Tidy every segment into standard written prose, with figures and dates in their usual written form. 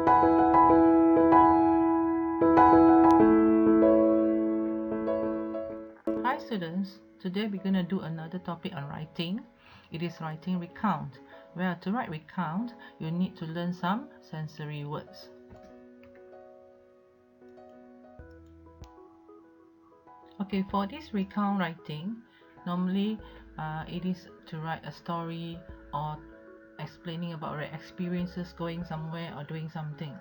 Hi students, today we're going to do another topic on writing. It is writing recount. Well, to write recount, you need to learn some sensory words. Okay, for this recount writing, normally it is to write a story or explaining about your experiences going somewhere or doing something.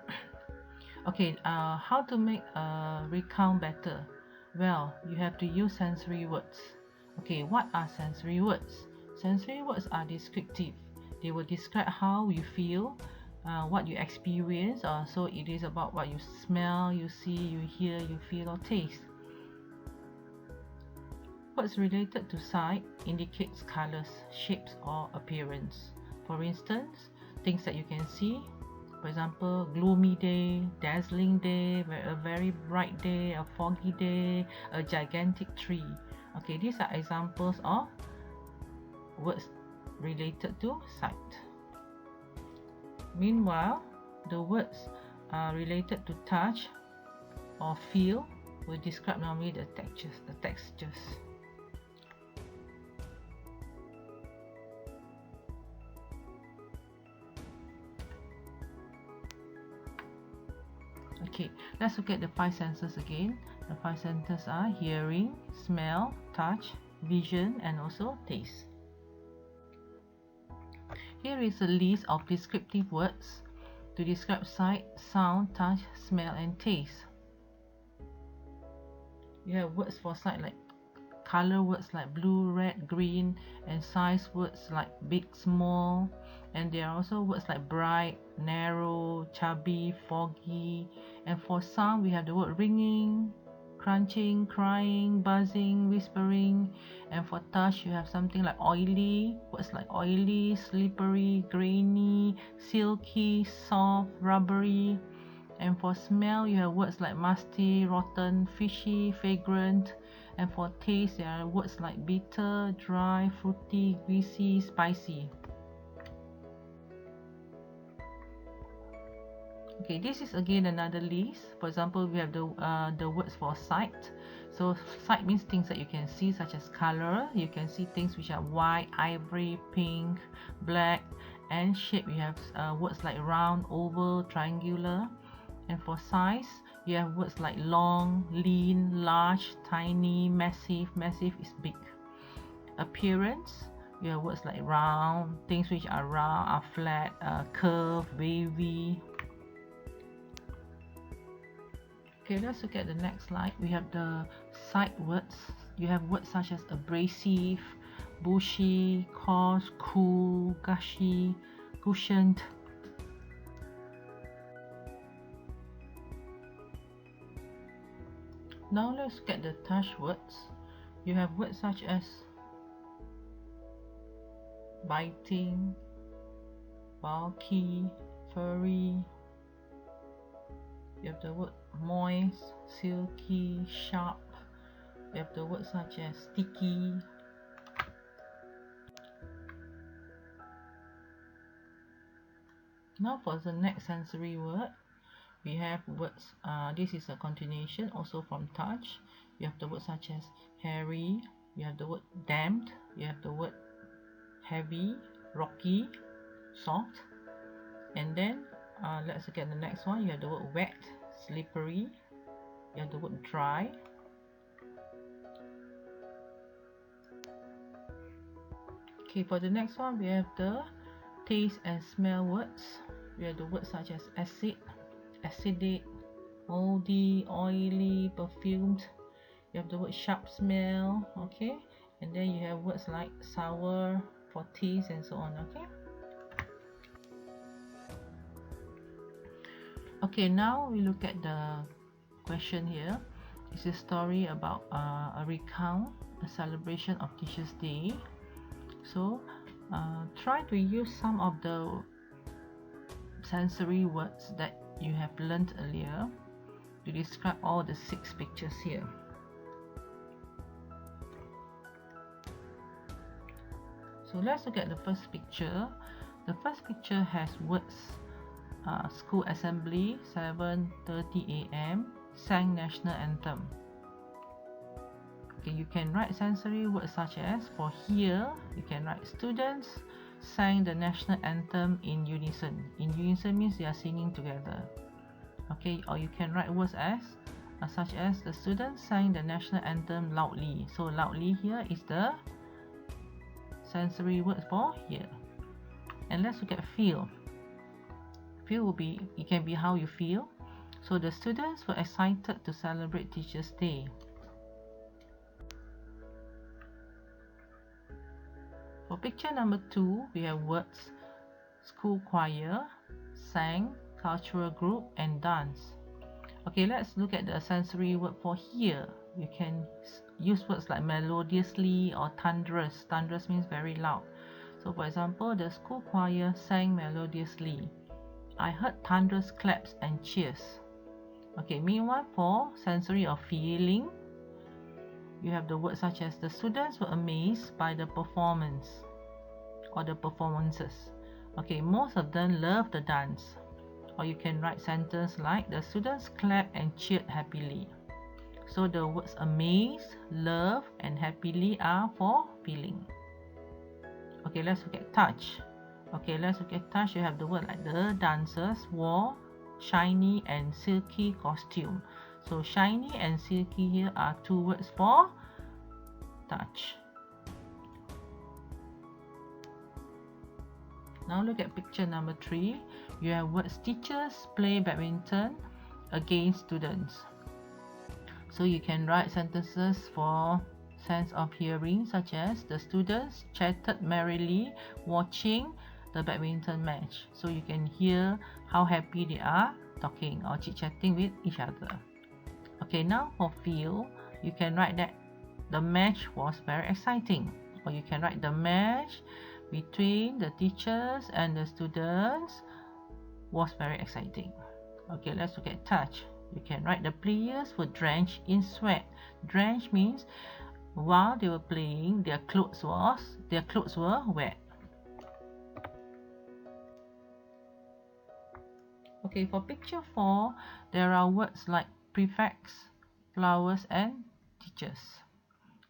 Okay, how to make a recount better? Well, you have to use sensory words. Okay, what are sensory words? Sensory words are descriptive. They will describe how you feel, what you experience, so it is about what you smell, you see, you hear, you feel, or taste. Words related to sight indicates colors, shapes, or appearance. For instance, things that you can see. For example, gloomy day, dazzling day, a very bright day, a foggy day, a gigantic tree. Okay, these are examples of words related to sight. Meanwhile, the words related to touch or feel will describe normally the textures. Okay, let's look at the 5 senses again. The 5 senses are hearing, smell, touch, vision, and also taste. Here is a list of descriptive words to describe sight, sound, touch, smell, and taste. You have words for sight like color words like blue, red, green, and size words like big, small, and there are also words like bright, narrow, chubby, foggy. And for sound, we have the word ringing, crunching, crying, buzzing, whispering. And for touch, you have something like oily, words like oily, slippery, grainy, silky, soft, rubbery. And for smell, you have words like musty, rotten, fishy, fragrant. And for taste, there are words like bitter, dry, fruity, greasy, spicy. Okay, this is again another list. For example, we have the words for sight. So sight means things that you can see, such as color. You can see things which are white, ivory, pink, black. And shape, you have words like round, oval, triangular. And for size, you have words like long, lean, large, tiny, massive. Massive is big. Appearance, you have words like round, things which are round, are flat, curved, wavy. Okay, let's look at the next slide. We have the sight words. You have words such as abrasive, bushy, coarse, cool, gushy, cushioned. Now let's look at the touch words. You have words such as biting, bulky, furry. You have the word moist, silky, sharp. You have the words such as sticky. Now for the next sensory word, we have words, this is a continuation also from touch. You have the words such as hairy, you have the word damp, you have the word heavy, rocky, soft. And then let's look at the next one. You have the word wet, slippery, you have the word dry. Okay, for the next one, we have the taste and smell words. We have the words such as acid, acidic, moldy, oily, perfumed. You have the word sharp smell, okay, and then you have words like sour for taste and so on. Okay, now we look at the question here. It's a story about a recount, a celebration of Teachers' Day. So try to use some of the sensory words that you have learned earlier to describe all the 6 pictures here. So let's look at the first picture. The first picture has words school assembly, 7:30 a.m. sang national anthem. Okay, you can write sensory words such as, for here, you can write students sang the national anthem in unison. In unison means they are singing together. Okay, or you can write words as such as the students sang the national anthem loudly. So loudly here is the sensory word for here. And let's look at feel. Feel will be, it can be how you feel. So the students were excited to celebrate Teachers' Day. For picture number 2, we have words school choir, sang, cultural group, and dance. Okay, let's look at the sensory word for hear. You can use words like melodiously or thunderous. Thunderous means very loud. So for example, the school choir sang melodiously. I heard thunderous claps and cheers. Okay, meanwhile for sensory or feeling, you have the words such as the students were amazed by the performance or the performances. Okay, most of them love the dance. Or you can write sentence like the students clapped and cheered happily. So the words amazed, love, and happily are for feeling. Okay, let's look at touch. Okay, let's look at touch. You have the word like the dancers wore shiny and silky costume. So shiny and silky here are two words for touch. Now look at picture number 3. You have words teachers play badminton against students. So you can write sentences for sense of hearing such as the students chatted merrily watching the badminton match. So you can hear how happy they are talking or chit-chatting with each other. Okay, now for feel, you can write that the match was very exciting, or you can write the match between the teachers and the students was very exciting. Okay, let's look at touch. You can write the players were drenched in sweat. Drenched means while they were playing, their clothes were wet. Okay, for picture 4, there are words like prefects, flowers, and teachers.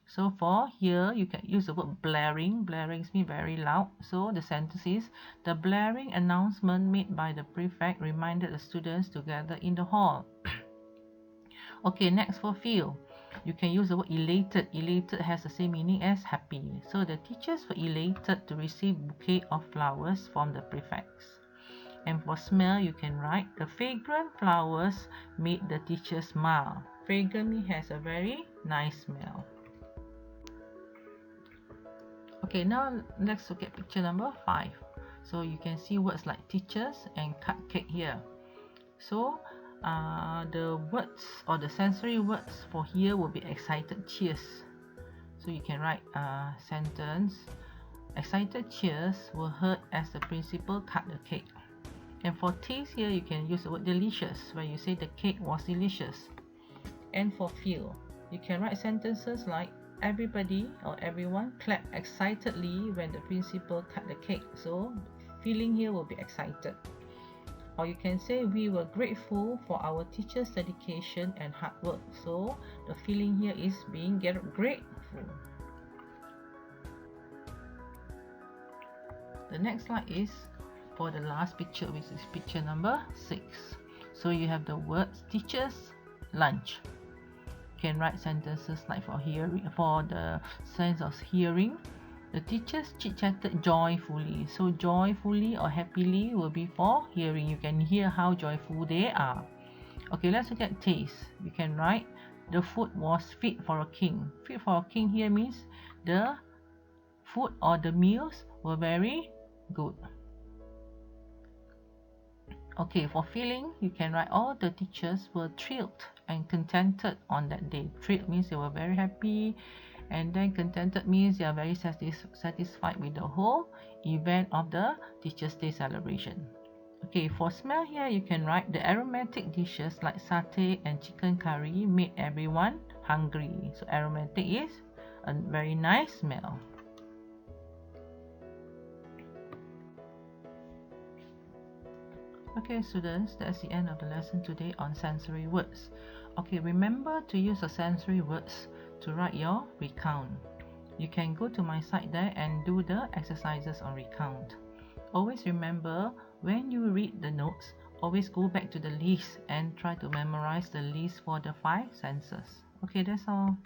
So for here, you can use the word blaring. Blaring means very loud. So the sentence is, the blaring announcement made by the prefect reminded the students to gather in the hall. Okay, next for feel. You can use the word elated. Elated has the same meaning as happy. So the teachers were elated to receive a bouquet of flowers from the prefects. And for smell, you can write, the fragrant flowers made the teachers smile. Fragrant has a very nice smell. Okay, now let's look at picture number 5. So you can see words like teachers and cupcake here. So the words or the sensory words for here will be excited cheers. So you can write a sentence, excited cheers were heard as the principal cut the cake. And for taste here, you can use the word delicious, where you say the cake was delicious. And for feel, you can write sentences like everybody or everyone clapped excitedly when the principal cut the cake. So feeling here will be excited. Or you can say we were grateful for our teachers' dedication and hard work. So the feeling here is being grateful. The next slide is for the last picture, which is picture number 6. So you have the words teachers lunch. You can write sentences like for hearing, for the sense of hearing, the teachers chit-chatted joyfully. So joyfully or happily will be for hearing. You can hear how joyful they are. Okay, let's look at taste. You can write the food was fit for a king. Fit for a king here means the food or the meals were very good. Okay, for feeling, you can write all the teachers were thrilled and contented on that day. Thrilled means they were very happy, and then contented means they are very satisfied with the whole event of the Teachers' Day celebration. Okay, for smell here, you can write the aromatic dishes like satay and chicken curry made everyone hungry. So aromatic is a very nice smell. Okay students, that's the end of the lesson today on sensory words. Okay, remember to use the sensory words to write your recount. You can go to my site there and do the exercises on recount. Always remember, when you read the notes, always go back to the list and try to memorize the list for the 5 senses. Okay, that's all.